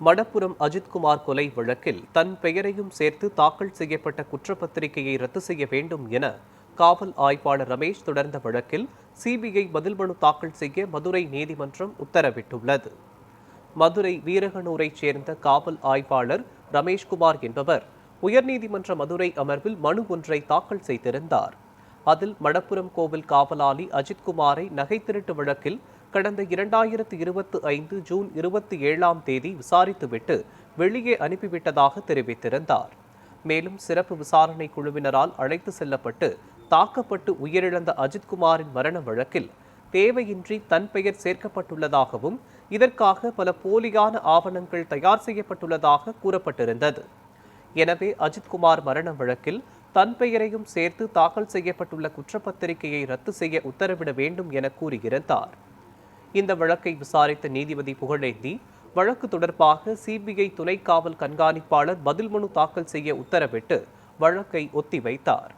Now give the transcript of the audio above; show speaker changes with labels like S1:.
S1: மடப்புரம் அஜித்குமார் கொலை வழக்கில் தன் பெயரையும் சேர்த்து தாக்கல் செய்யப்பட்ட குற்றப்பத்திரிகையை ரத்து செய்ய வேண்டும் என காவல் ஆய்வாளர் ரமேஷ் தொடர்ந்த வழக்கில் சிபிஐ பதில் மனு தாக்கல் செய்ய மதுரை நீதிமன்றம் உத்தரவிட்டுள்ளது. மதுரை வீரகனூரைச் சேர்ந்த காவல் ஆய்வாளர் ரமேஷ்குமார் என்பவர் உயர்நீதிமன்ற மதுரை அமர்வில் மனு ஒன்றை தாக்கல் செய்திருந்தார். அதில் மடப்புரம் கோவில் காவலாளி அஜித்குமாரை நகை திருட்டு வழக்கில் கடந்த 2025 ஜூன் 27 விசாரித்துவிட்டு வெளியே அனுப்பிவிட்டதாக தெரிவித்திருந்தார். மேலும் சிறப்பு விசாரணை குழுவினரால் அழைத்து செல்லப்பட்டு தாக்கப்பட்டு உயிரிழந்த அஜித்குமாரின் மரண வழக்கில் தேவையின்றி தன் பெயர் சேர்க்கப்பட்டுள்ளதாகவும் இதற்காக பல போலியான ஆவணங்கள் தயார் செய்யப்பட்டுள்ளதாக கூறப்பட்டிருந்தது. எனவே அஜித்குமார் மரண வழக்கில் தன் பெயரையும் சேர்த்து தாக்கல் செய்யப்பட்டுள்ள குற்றப்பத்திரிகையை ரத்து செய்ய உத்தரவிட வேண்டும் என கூறியிருந்தார். இந்த வழக்கை விசாரித்த நீதிபதி புகழேந்தி வழக்கு தொடர்பாக சிபிஐ துணை காவல் கண்காணிப்பாளர் பதில் மனு தாக்கல் செய்ய உத்தரவிட்டு வழக்கை ஒத்திவைத்தார்.